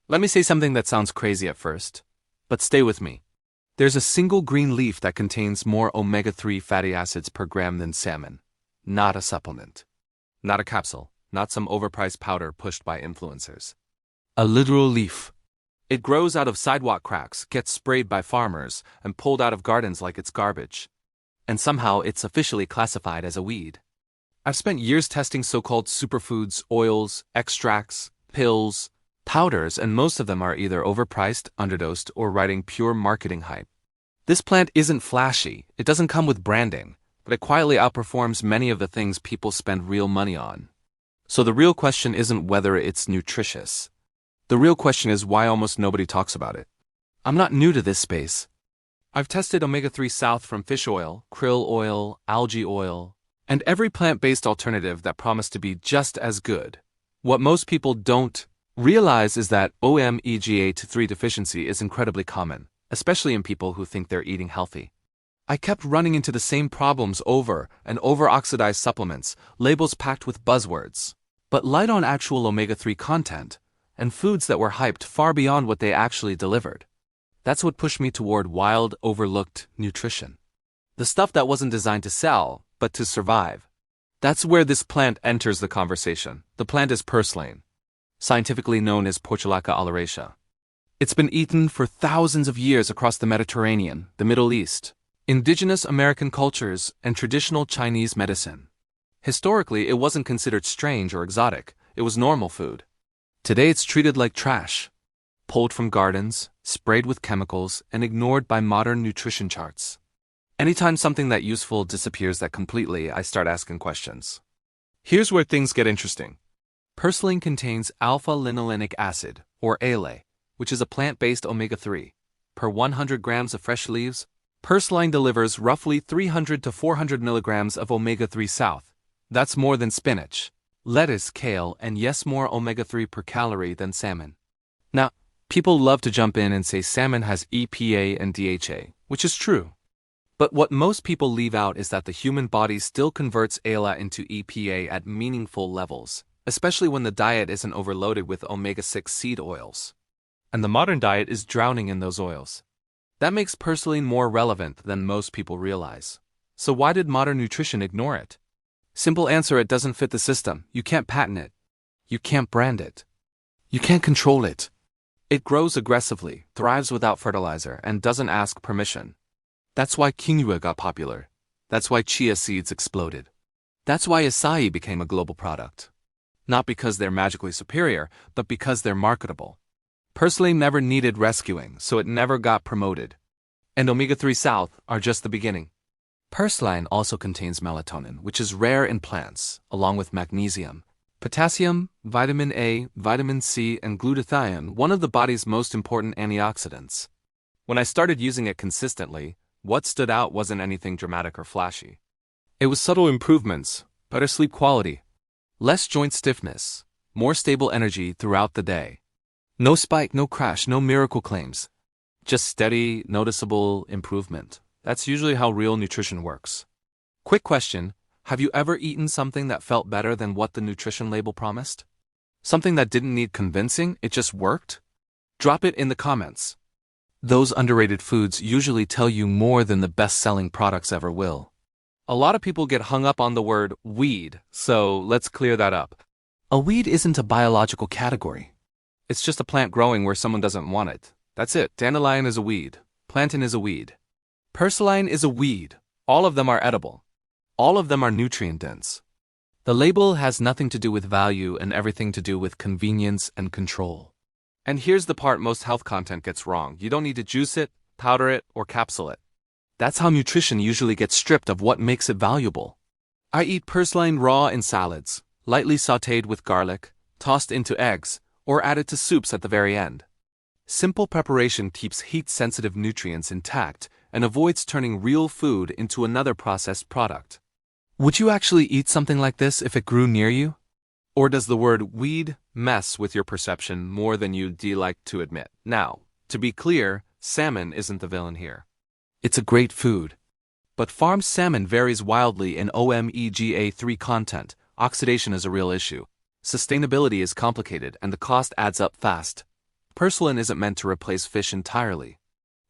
Let me say something that sounds crazy at first, but stay with me. There's a single green leaf that contains more omega-3 fatty acids per gram than salmon. Not a supplement. Not a capsule. Not some overpriced powder pushed by influencers. A literal leaf. It grows out of sidewalk cracks, gets sprayed by farmers, and pulled out of gardens like it's garbage. And somehow it's officially classified as a weed. I've spent years testing so-called superfoods, oils, extracts, pills, powders, and most of them are either overpriced, underdosed, or riding pure marketing hype. This plant isn't flashy, it doesn't come with branding, but it quietly outperforms many of the things people spend real money on. So the real question isn't whether it's nutritious. The real question is why almost nobody talks about it. I'm not new to this space. I've tested omega-3 south from fish oil, krill oil, algae oil, and every plant-based alternative that promised to be just as good. What most people don't realize is that omega-3 deficiency is incredibly common, especially in people who think they're eating healthy. I kept running into the same problems over and over: oxidized supplements, labels packed with buzzwords, but light on actual omega-3 content, and foods that were hyped far beyond what they actually delivered. That's what pushed me toward wild, overlooked nutrition. The stuff that wasn't designed to sell, but to survive. That's where this plant enters the conversation. The plant is purslane, scientifically known as Portulaca oleracea. It's been eaten for thousands of years across the Mediterranean, the Middle East, indigenous American cultures, and traditional Chinese medicine. Historically, it wasn't considered strange or exotic. It was normal food. Today it's treated like trash, pulled from gardens, sprayed with chemicals, and ignored by modern nutrition charts. Anytime something that useful disappears that completely, I start asking questions. Here's where things get interesting. Purslane contains alpha-linolenic acid, or ALA, which is a plant-based omega-3. Per 100 grams of fresh leaves, purslane delivers roughly 300 to 400 milligrams of omega-3 south. That's more than spinach, lettuce, kale, and yes, more omega-3 per calorie than salmon. Now, people love to jump in and say salmon has EPA and DHA, which is true. But what most people leave out is that the human body still converts ALA into EPA at meaningful levels, especially when the diet isn't overloaded with omega-6 seed oils. And the modern diet is drowning in those oils. That makes purslane more relevant than most people realize. So why did modern nutrition ignore it? Simple answer: it doesn't fit the system. You can't patent it. You can't brand it. You can't control it. It grows aggressively, thrives without fertilizer, and doesn't ask permission. That's why quinoa got popular. That's why chia seeds exploded. That's why acai became a global product. Not because they're magically superior, but because they're marketable. Purslane never needed rescuing, so it never got promoted. And omega-3 south are just the beginning. Purslane also contains melatonin, which is rare in plants, along with magnesium, potassium, vitamin A, vitamin C, and glutathione, one of the body's most important antioxidants. When I started using it consistently, what stood out wasn't anything dramatic or flashy. It was subtle improvements: better sleep quality, less joint stiffness, more stable energy throughout the day. No spike, no crash, no miracle claims. Just steady, noticeable improvement. That's usually how real nutrition works. Quick question: have you ever eaten something that felt better than what the nutrition label promised? Something that didn't need convincing, it just worked? Drop it in the comments. Those underrated foods usually tell you more than the best-selling products ever will. A lot of people get hung up on the word weed, so let's clear that up. A weed isn't a biological category. It's just a plant growing where someone doesn't want it. That's it. Dandelion is a weed. Plantain is a weed. Purslane is a weed. All of them are edible. All of them are nutrient-dense. The label has nothing to do with value and everything to do with convenience and control. And here's the part most health content gets wrong. You don't need to juice it, powder it, or capsule it. That's how nutrition usually gets stripped of what makes it valuable. I eat purslane raw in salads, lightly sautéed with garlic, tossed into eggs, or added to soups at the very end. Simple preparation keeps heat-sensitive nutrients intact and avoids turning real food into another processed product. Would you actually eat something like this if it grew near you? Or does the word weed mess with your perception more than you'd like to admit? Now, to be clear, salmon isn't the villain here. It's a great food. But farmed salmon varies wildly in omega-3 content. Oxidation is a real issue. Sustainability is complicated and the cost adds up fast. purslane isn't meant to replace fish entirely.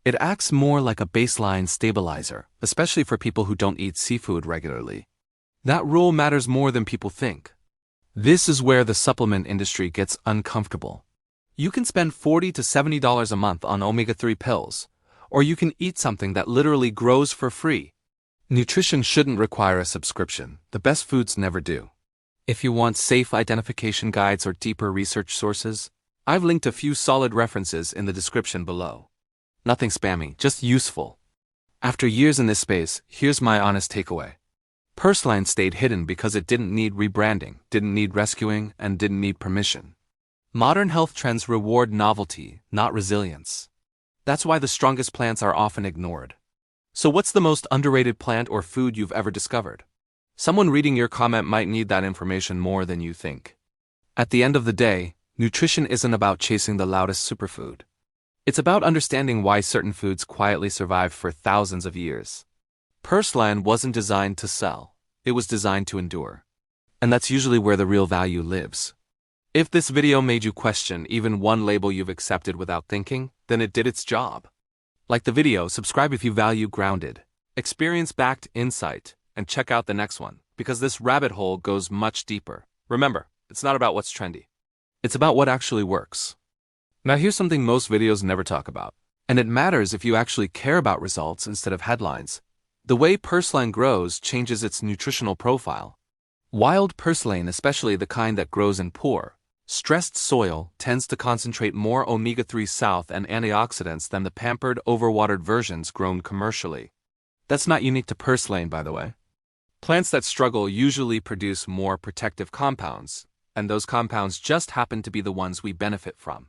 It acts more like a baseline stabilizer, especially for people who don't eat seafood regularly. That rule matters more than people think. This is where the supplement industry gets uncomfortable. You can spend $40 to $70 a month on omega-3 pills, or you can eat something that literally grows for free. Nutrition shouldn't require a subscription. The best foods never do. If you want safe identification guides or deeper research sources, I've linked a few solid references in the description below. Nothing spammy, just useful. After years in this space, here's my honest takeaway. Purslane stayed hidden because it didn't need rebranding, didn't need rescuing, and didn't need permission. Modern health trends reward novelty, not resilience. That's why the strongest plants are often ignored. So what's the most underrated plant or food you've ever discovered? Someone reading your comment might need that information more than you think. At the end of the day, nutrition isn't about chasing the loudest superfood. It's about understanding why certain foods quietly survive for thousands of years. Purslane wasn't designed to sell. It was designed to endure. And that's usually where the real value lives. If this video made you question even one label you've accepted without thinking, then it did its job. Like the video, subscribe if you value grounded, experience-backed insight, and check out the next one, because this rabbit hole goes much deeper. Remember, it's not about what's trendy. It's about what actually works. Now here's something most videos never talk about, and it matters if you actually care about results instead of headlines. The way purslane grows changes its nutritional profile. Wild purslane, especially the kind that grows in poor, stressed soil, tends to concentrate more omega-3 south and antioxidants than the pampered, overwatered versions grown commercially. That's not unique to purslane, by the way. Plants that struggle usually produce more protective compounds, and those compounds just happen to be the ones we benefit from.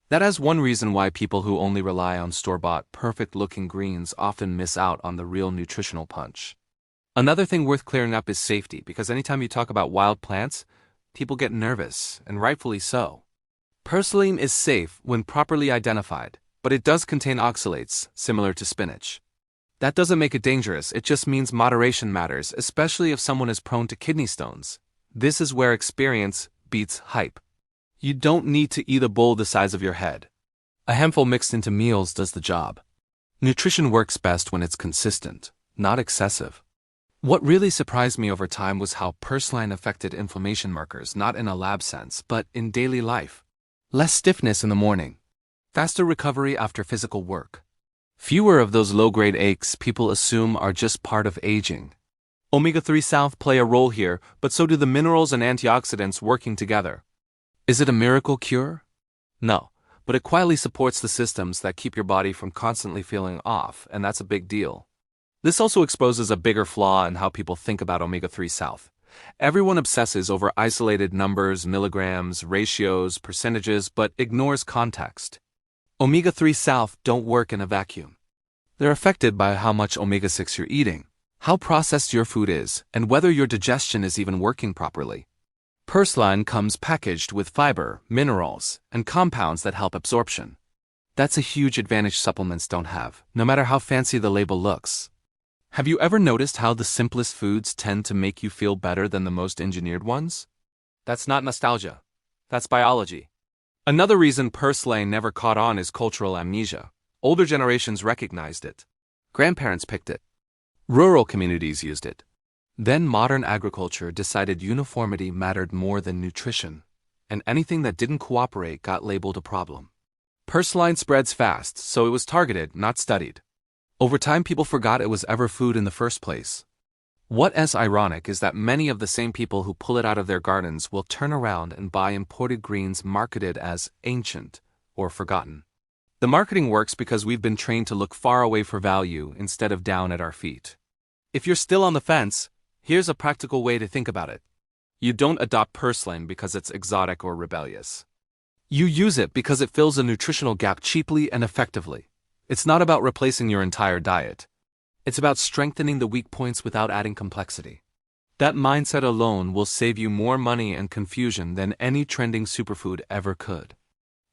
That is one reason why people who only rely on store-bought, perfect-looking greens often miss out on the real nutritional punch. Another thing worth clearing up is safety, because anytime you talk about wild plants, people get nervous, and rightfully so. Purslane is safe when properly identified, but it does contain oxalates, similar to spinach. That doesn't make it dangerous, it just means moderation matters, especially if someone is prone to kidney stones. This is where experience beats hype. You don't need to eat a bowl the size of your head. A handful mixed into meals does the job. Nutrition works best when it's consistent, not excessive. What really surprised me over time was how purslane affected inflammation markers, not in a lab sense, but in daily life. Less stiffness in the morning. Faster recovery after physical work. Fewer of those low-grade aches people assume are just part of aging. Omega-3 South play a role here, but so do the minerals and antioxidants working together. Is it a miracle cure? No, but it quietly supports the systems that keep your body from constantly feeling off, and that's a big deal. This also exposes a bigger flaw in how people think about omega-3 South. Everyone obsesses over isolated numbers, milligrams, ratios, percentages, but ignores context. Omega-3 South don't work in a vacuum. They're affected by how much omega-6 you're eating, how processed your food is, and whether your digestion is even working properly. Purslane comes packaged with fiber, minerals, and compounds that help absorption. That's a huge advantage supplements don't have, no matter how fancy the label looks. Have you ever noticed how the simplest foods tend to make you feel better than the most engineered ones? That's not nostalgia. That's biology. Another reason purslane never caught on is cultural amnesia. Older generations recognized it. Grandparents picked it. Rural communities used it. Then modern agriculture decided uniformity mattered more than nutrition, and anything that didn't cooperate got labeled a problem. Purslane spreads fast, so it was targeted, not studied. Over time, people forgot it was ever food in the first place. What is ironic is that many of the same people who pull it out of their gardens will turn around and buy imported greens marketed as ancient or forgotten. The marketing works because we've been trained to look far away for value instead of down at our feet. If you're still on the fence, here's a practical way to think about it. You don't adopt purslane because it's exotic or rebellious. You use it because it fills a nutritional gap cheaply and effectively. It's not about replacing your entire diet. It's about strengthening the weak points without adding complexity. That mindset alone will save you more money and confusion than any trending superfood ever could.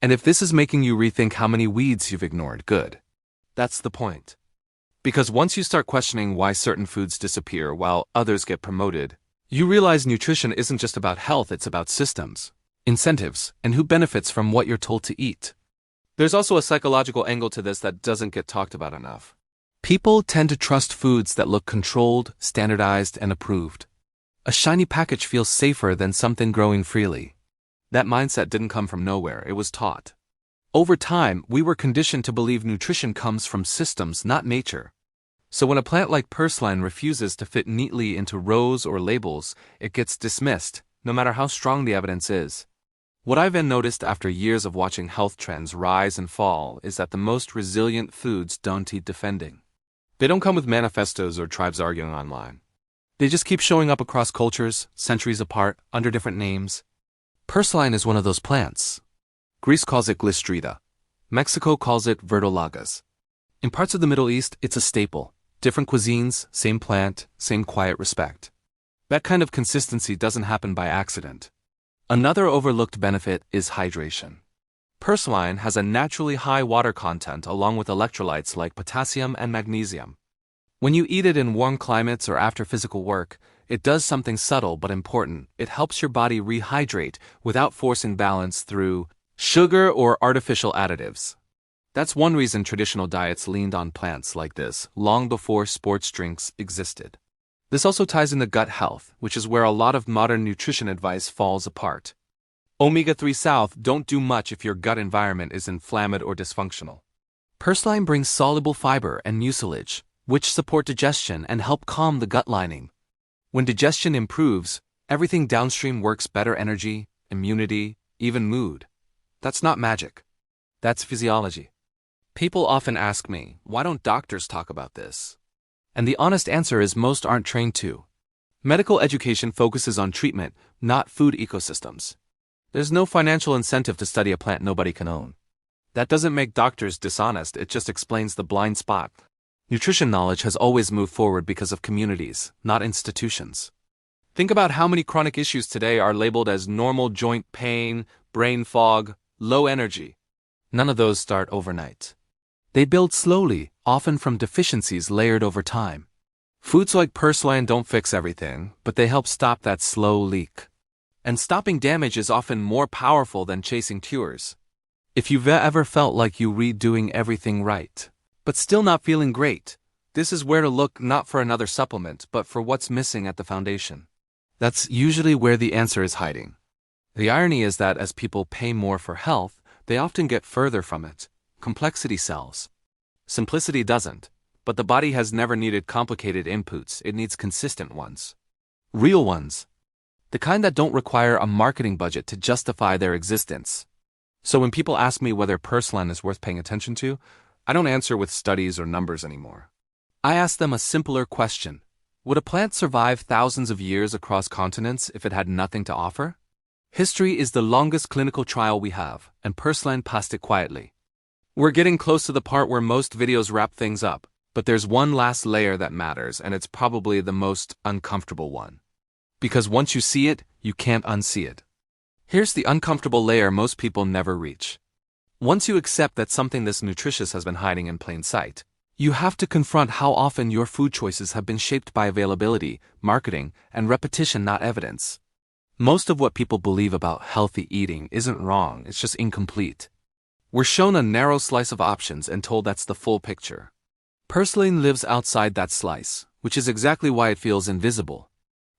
And if this is making you rethink how many weeds you've ignored, good. That's the point. Because once you start questioning why certain foods disappear while others get promoted, you realize nutrition isn't just about health, it's about systems, incentives, and who benefits from what you're told to eat. There's also a psychological angle to this that doesn't get talked about enough. People tend to trust foods that look controlled, standardized, and approved. A shiny package feels safer than something growing freely. That mindset didn't come from nowhere, it was taught. Over time, we were conditioned to believe nutrition comes from systems, not nature. So when a plant like purslane refuses to fit neatly into rows or labels, it gets dismissed, no matter how strong the evidence is. What I've then noticed after years of watching health trends rise and fall is that the most resilient foods don't need defending. They don't come with manifestos or tribes arguing online. They just keep showing up across cultures, centuries apart, under different names. Purslane is one of those plants. Greece calls it glystrida. Mexico calls it verdolagas. In parts of the Middle East, it's a staple. Different cuisines, same plant, same quiet respect. That kind of consistency doesn't happen by accident. Another overlooked benefit is hydration. Purslane has a naturally high water content along with electrolytes like potassium and magnesium. When you eat it in warm climates or after physical work, it does something subtle but important. It helps your body rehydrate without forcing balance through sugar or artificial additives. That's one reason traditional diets leaned on plants like this long before sports drinks existed. This also ties into gut health, which is where a lot of modern nutrition advice falls apart. Omega-3 South don't do much if your gut environment is inflamed or dysfunctional. Purslane brings soluble fiber and mucilage, which support digestion and help calm the gut lining. When digestion improves, everything downstream works better: energy, immunity, even mood. That's not magic. That's physiology. People often ask me, why don't doctors talk about this? And the honest answer is most aren't trained to. Medical education focuses on treatment, not food ecosystems. There's no financial incentive to study a plant nobody can own. That doesn't make doctors dishonest, it just explains the blind spot. Nutrition knowledge has always moved forward because of communities, not institutions. Think about how many chronic issues today are labeled as normal: joint pain, brain fog, low energy. None of those start overnight. They build slowly, often from deficiencies layered over time. Foods like purslane don't fix everything, but they help stop that slow leak. And stopping damage is often more powerful than chasing cures. If you've ever felt like you were doing everything right, but still not feeling great, this is where to look, not for another supplement, but for what's missing at the foundation. That's usually where the answer is hiding. The irony is that as people pay more for health, they often get further from it. Complexity sells. Simplicity doesn't, but the body has never needed complicated inputs, it needs consistent ones. Real ones. The kind that don't require a marketing budget to justify their existence. So when people ask me whether purslane is worth paying attention to, I don't answer with studies or numbers anymore. I ask them a simpler question. Would a plant survive thousands of years across continents if it had nothing to offer? History is the longest clinical trial we have, and purslane passed it quietly. We're getting close to the part where most videos wrap things up, but there's one last layer that matters, and it's probably the most uncomfortable one. Because once you see it, you can't unsee it. Here's the uncomfortable layer most people never reach. Once you accept that something this nutritious has been hiding in plain sight, you have to confront how often your food choices have been shaped by availability, marketing, and repetition, not evidence. Most of what people believe about healthy eating isn't wrong, it's just incomplete. We're shown a narrow slice of options and told that's the full picture. Purslane lives outside that slice, which is exactly why it feels invisible.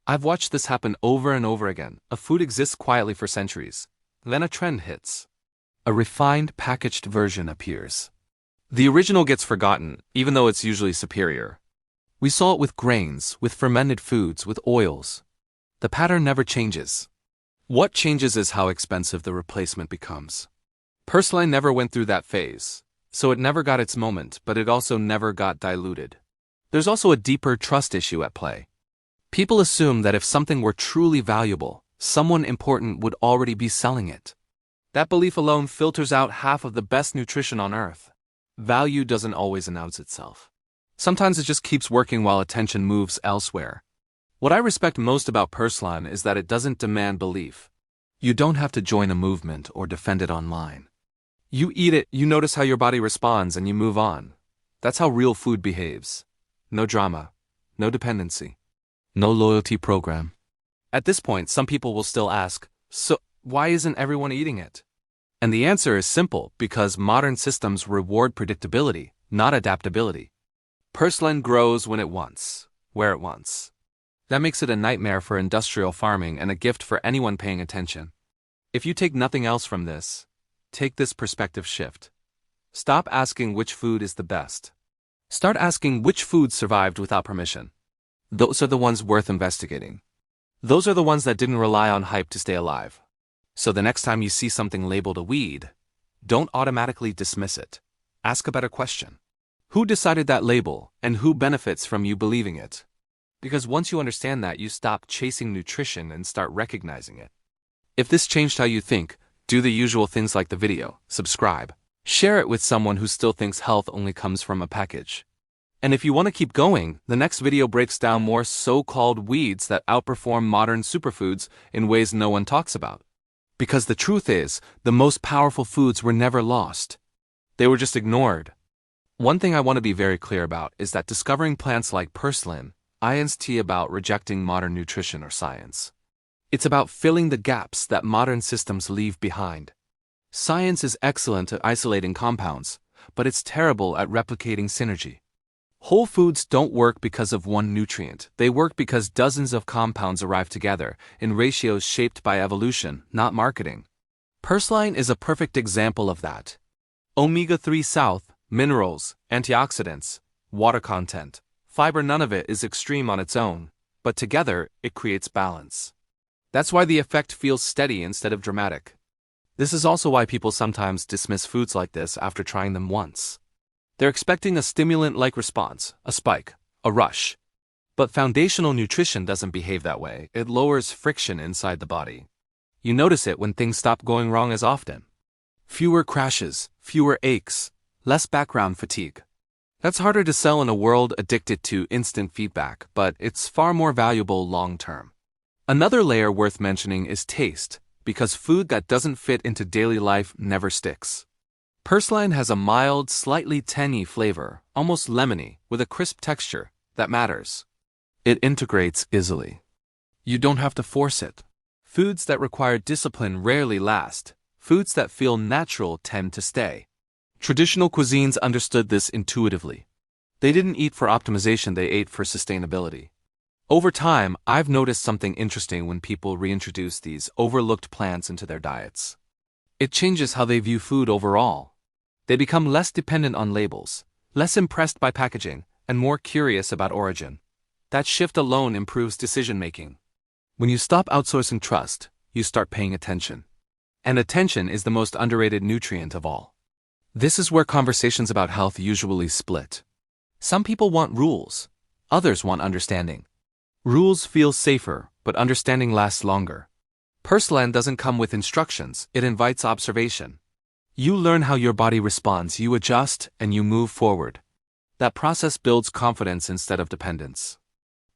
I've watched this happen over and over again. A food exists quietly for centuries. Then a trend hits. A refined, packaged version appears. The original gets forgotten, even though it's usually superior. We saw it with grains, with fermented foods, with oils. The pattern never changes. What changes is how expensive the replacement becomes. Purslane never went through that phase, so it never got its moment, but it also never got diluted. There's also a deeper trust issue at play. People assume that if something were truly valuable, someone important would already be selling it. That belief alone filters out half of the best nutrition on earth. Value doesn't always announce itself. Sometimes it just keeps working while attention moves elsewhere. What I respect most about purslane is that it doesn't demand belief. You don't have to join a movement or defend it online. You eat it, you notice how your body responds, and you move on. That's how real food behaves. No drama, no dependency, no loyalty program. At this point, some people will still ask, so why isn't everyone eating it? And the answer is simple because modern systems reward predictability, not adaptability. Purslane grows when it wants, where it wants. That makes it a nightmare for industrial farming and a gift for anyone paying attention. If you take nothing else from this, take this perspective shift. Stop asking which food is the best. Start asking which food survived without permission. Those are the ones worth investigating. Those are the ones that didn't rely on hype to stay alive. So the next time you see something labeled a weed, don't automatically dismiss it. Ask a better question. Who decided that label, and who benefits from you believing it? Because once you understand that, you stop chasing nutrition and start recognizing it. If this changed how you think, do the usual things like the video, subscribe, share it with someone who still thinks health only comes from a package. And if you want to keep going, the next video breaks down more so-called weeds that outperform modern superfoods in ways no one talks about. Because the truth is, the most powerful foods were never lost. They were just ignored. One thing I want to be very clear about is that discovering plants like purslane isn't about rejecting modern nutrition or science. It's about filling the gaps that modern systems leave behind. Science is excellent at isolating compounds, but it's terrible at replicating synergy. Whole foods don't work because of one nutrient. They work because dozens of compounds arrive together in ratios shaped by evolution, not marketing. Purslane is a perfect example of that. Omega-3 south, minerals, antioxidants, water content, fiber, none of it is extreme on its own, but together it creates balance. That's why the effect feels steady instead of dramatic. This is also why people sometimes dismiss foods like this after trying them once. They're expecting a stimulant-like response, a spike, a rush. But foundational nutrition doesn't behave that way. It lowers friction inside the body. You notice it when things stop going wrong as often. Fewer crashes, fewer aches, less background fatigue. That's harder to sell in a world addicted to instant feedback, but it's far more valuable long-term. Another layer worth mentioning is taste, because food that doesn't fit into daily life never sticks. Purslane has a mild, slightly tangy flavor, almost lemony, with a crisp texture that matters. It integrates easily. You don't have to force it. Foods that require discipline rarely last. Foods that feel natural tend to stay. Traditional cuisines understood this intuitively. They didn't eat for optimization, they ate for sustainability. Over time, I've noticed something interesting when people reintroduce these overlooked plants into their diets. It changes how they view food overall. They become less dependent on labels, less impressed by packaging, and more curious about origin. That shift alone improves decision-making. When you stop outsourcing trust, you start paying attention. And attention is the most underrated nutrient of all. This is where conversations about health usually split. Some people want rules, others want understanding. Rules feel safer, but understanding lasts longer. Purslane doesn't come with instructions, it invites observation. You learn how your body responds, you adjust, and you move forward. That process builds confidence instead of dependence.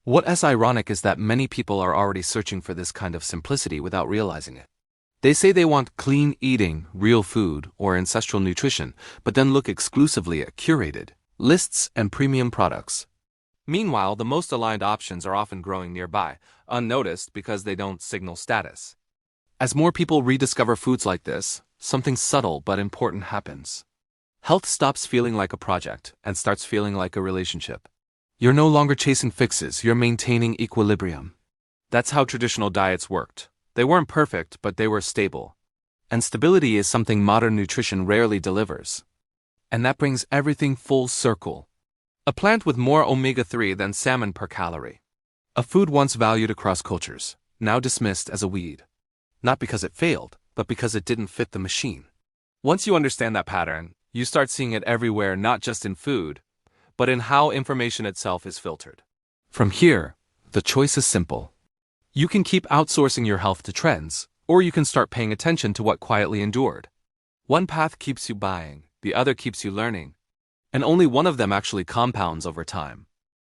What's ironic is that many people are already searching for this kind of simplicity without realizing it. They say they want clean eating, real food, or ancestral nutrition, but then look exclusively at curated lists and premium products. Meanwhile, the most aligned options are often growing nearby, unnoticed because they don't signal status. As more people rediscover foods like this, something subtle but important happens. Health stops feeling like a project and starts feeling like a relationship. You're no longer chasing fixes, you're maintaining equilibrium. That's how traditional diets worked. They weren't perfect, but they were stable. And stability is something modern nutrition rarely delivers. And that brings everything full circle. A plant with more omega-3 than salmon per calorie. A food once valued across cultures, now dismissed as a weed. Not because it failed, but because it didn't fit the machine. Once you understand that pattern, you start seeing it everywhere, not just in food, but in how information itself is filtered. From here, the choice is simple. You can keep outsourcing your health to trends, or you can start paying attention to what quietly endured. One path keeps you buying, the other keeps you learning, and only one of them actually compounds over time.